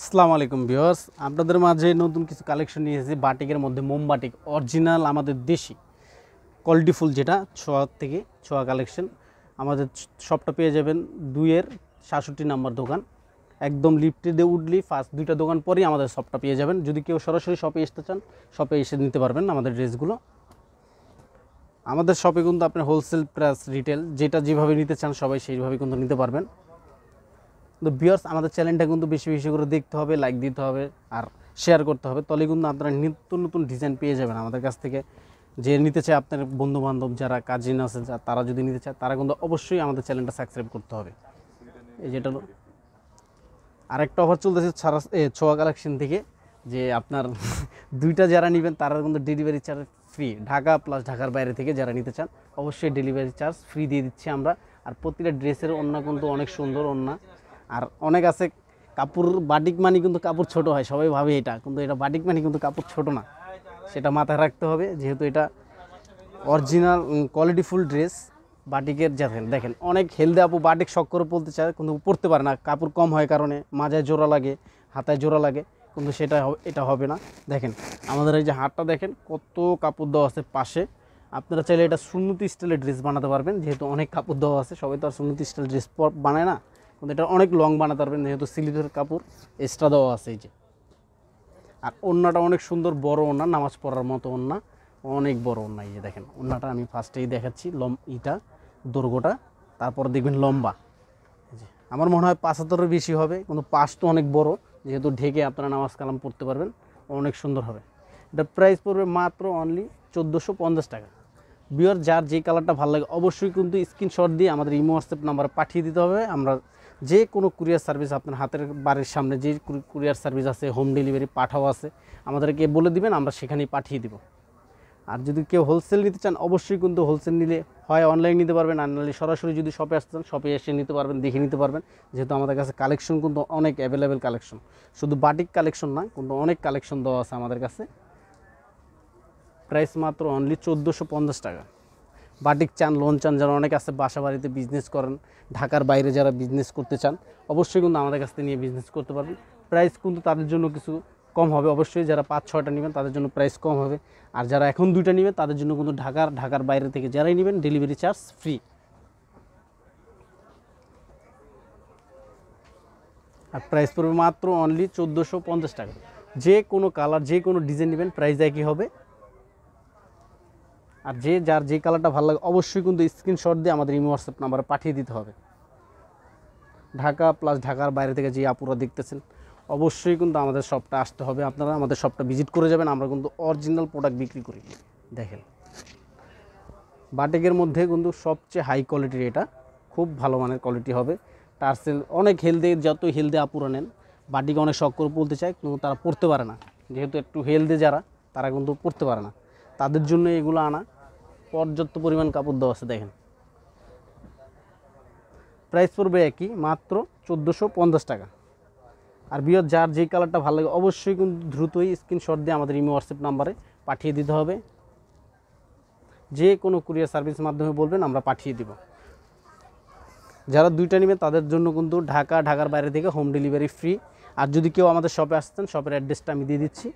আসসালামু আলাইকুম ভিউয়ার্স, আপনাদের মাঝে নতুন কিছু কালেকশন নিয়ে এসেছি। বাটিকের মধ্যে মোম বাটিক অরিজিনাল আমাদের দেশি কোয়ালিটি ফুল, যেটা ছোঁয়া থেকে ছোঁয়া কালেকশন। আমাদের শপটা পেয়ে যাবেন 2-এর 67 নাম্বার দোকান, একদম লিফটে দিয়ে উঠলি ফার্স্ট দুইটা দোকান পরেই আমাদের শপটা পেয়ে যাবেন। যদি কেউ সরাসরি শপে আসতে চান, শপে এসে নিতে পারবেন আমাদের ড্রেসগুলো। আমাদের শপে কিন্তু আপনার হোলসেল প্লাস রিটেল যেটা যেভাবে নিতে চান সবাই সেইভাবে কিন্তু নিতে পারবেন। তো ভিউয়ার্স, আমাদের চ্যানেলটা কিন্তু বেশি বেশি করে দেখতে হবে, লাইক দিতে হবে আর শেয়ার করতে হবে, তবে কিন্তু আপনারা নিত্য নতুন ডিজাইন পেয়ে যাবেন আমাদের কাছ থেকে। যে নিতে চায় আপনার বন্ধুবান্ধব যারা কাজিন আছে তারা যদি নিতে চায়, তারা কিন্তু অবশ্যই আমাদের চ্যানেলটা সাবস্ক্রাইব করতে হবে। এই যেটা আরেকটা অফার চলতেছে ছোঁয়া কালেকশন থেকে, যে আপনার দুইটা যারা নেবেন তারা কিন্তু delivery charge free. Dhaka plus ঢাকার বাইরে থেকে যারা নিতে চান অবশ্যই ডেলিভারি চার্জ ফ্রি দিয়ে দিচ্ছি আমরা। আর প্রতিটা ড্রেসের ওড়না কিন্তু অনেক সুন্দর ওড়না। আর অনেক আছে কাপড় বাটিক মানি কিন্তু কাপড় ছোট হয়, সবাই ভাবে এটা, কিন্তু এটা বাটিক মানি কিন্তু কাপড় ছোট না, সেটা মাথায় রাখতে হবে। যেহেতু এটা অরিজিনাল কোয়ালিটিফুল ড্রেস বাটিকের। দেখেন অনেক হেলদি আপু বাটিক শখ করে পরতে চায় কিন্তু পরতে পারে না, কাপড় কম হয় কারণে মাজায় জোড়া লাগে, হাতায় জোড়া লাগে, কিন্তু এটা হবে না। দেখেন আমাদের এই যে হাতটা দেখেন কত কাপড় দেওয়া আছে পাশে। আপনারা চাইলে এটা সুন্নতি স্টাইলের ড্রেস বানাতে পারবেন, যেহেতু অনেক কাপড় দেওয়া আছে। সবাই তো আর সুন্নতি স্টাইল ড্রেস বানায় না, কিন্তু এটা অনেক লং বানাতে পারবেন যেহেতু সিলিকের কাপড় এক্সট্রা দেওয়া আছে। এই যে আর ওড়নাটা অনেক সুন্দর, বড় ওড়না, নামাজ পড়ার মতো ওড়না, অনেক বড় ওড়না। এই যে দেখেন ওড়নাটা আমি ফার্স্টেই দেখাচ্ছি, দৈর্ঘ্যটা, তারপর দেখবেন লম্বা। আমার মনে হয় 75-এর বেশি হবে, কিন্তু পাশ তো অনেক বড়, যেহেতু ঢেকে আপনারা নামাজ কালাম পড়তে পারবেন, অনেক সুন্দর হবে। এটা প্রাইস পড়বে মাত্র অনলি 1450 টাকা। বিয়ার যার যে কালারটা ভালো লাগে অবশ্যই কিন্তু স্ক্রিনশট দিয়ে আমাদের ইমো হোয়াটসঅ্যাপ নাম্বারে পাঠিয়ে দিতে হবে। আমরা যে কোনো কুরিয়ার সার্ভিস, আপনার হাতের বাড়ির সামনে যে কুরিয়ার সার্ভিস আছে, হোম ডেলিভারি পাঠাও আছে, আমাদেরকে বলে দিবেন, আমরা সেখানেই পাঠিয়ে দিব। আর যদি কেউ হোলসেল নিতে চান অবশ্যই কিন্তু হোলসেল নিলে হয় অনলাইন নিতে পারবেন, আর নাহলে সরাসরি যদি শপে আসতে চান শপে এসে নিতে পারবেন, দেখে নিতে পারবেন। যেহেতু আমাদের কাছে কালেকশন কিন্তু অনেক অ্যাভেলেবেল কালেকশন, শুধু বাটিক কালেকশন না, কিন্তু অনেক কালেকশন দেওয়া আছে আমাদের কাছে। প্রাইস মাত্র অনলি 1450 টাকা। বাটিক চান, লোন চান, যারা অনেক আছে বাসা বাড়িতে বিজনেস করেন, ঢাকার বাইরে যারা বিজনেস করতে চান অবশ্যই কিন্তু আমাদের কাছ থেকে নিয়ে বিজনেস করতে পারবেন। প্রাইস কিন্তু তাদের জন্য কিছু কম হবে অবশ্যই, যারা 5-6টা নেবেন তাদের জন্য প্রাইস কম হবে। আর যারা এখন 2টা নেবেন তাদের জন্য কিন্তু ঢাকার বাইরে থেকে যারাই নেবেন ডেলিভারি চার্জ ফ্রি। আর প্রাইস পড়বে মাত্র অনলি 1450 টাকা। যে কোনো কালার, যে কোনো ডিজাইন নেবেন প্রাইস একই হবে। আর যার যে কালারটা ভালো লাগে অবশ্যই কিন্তু স্ক্রিনশট দিয়ে আমাদের ইমো হোয়াটসঅ্যাপ নাম্বারে পাঠিয়ে দিতে হবে। ঢাকা প্লাস ঢাকার বাইরে থেকে যে আপুরা দেখতেছেন অবশ্যই কিন্তু আমাদের শপটা আসতে হবে, আপনারা আমাদের শপটা ভিজিট করে যাবেন। আমরা কিন্তু অরিজিনাল প্রোডাক্ট বিক্রি করি। দেখেন বাটিকের মধ্যে কিন্তু সবচেয়ে হাই কোয়ালিটির, এটা খুব ভালো মানের কোয়ালিটি হবে। টার্সেল অনেক হেলদি, যত হেলদি আপুরা নেন বাটিক অনেক শখ করে পরতে চায় কিন্তু তারা পরতে পারে না, যেহেতু একটু হেলদি যারা তারা কিন্তু পরতে পারে না, তাদের জন্য এগুলো আনা। পর্যাপ্ত পরিমাণ কাপড় দেওয়া আছে। দেখেন প্রাইস পড়বে একই, মাত্র 1450 টাকা। আর বিয়র যার যেই কালারটা ভালো লাগে অবশ্যই কিন্তু দ্রুতই স্ক্রিনশট দিয়ে আমাদের ইমো হোয়াটসঅ্যাপ নাম্বারে পাঠিয়ে দিতে হবে। যে কোনো কুরিয়ার সার্ভিসের মাধ্যমে বলবেন, আমরা পাঠিয়ে দিব। যারা 2টা নেবেন তাদের জন্য কিন্তু ঢাকার বাইরে থেকে হোম ডেলিভারি ফ্রি। আর যদি কেউ আমাদের শপে আসতেন, শপের অ্যাড্রেসটা আমি দিয়ে দিচ্ছি।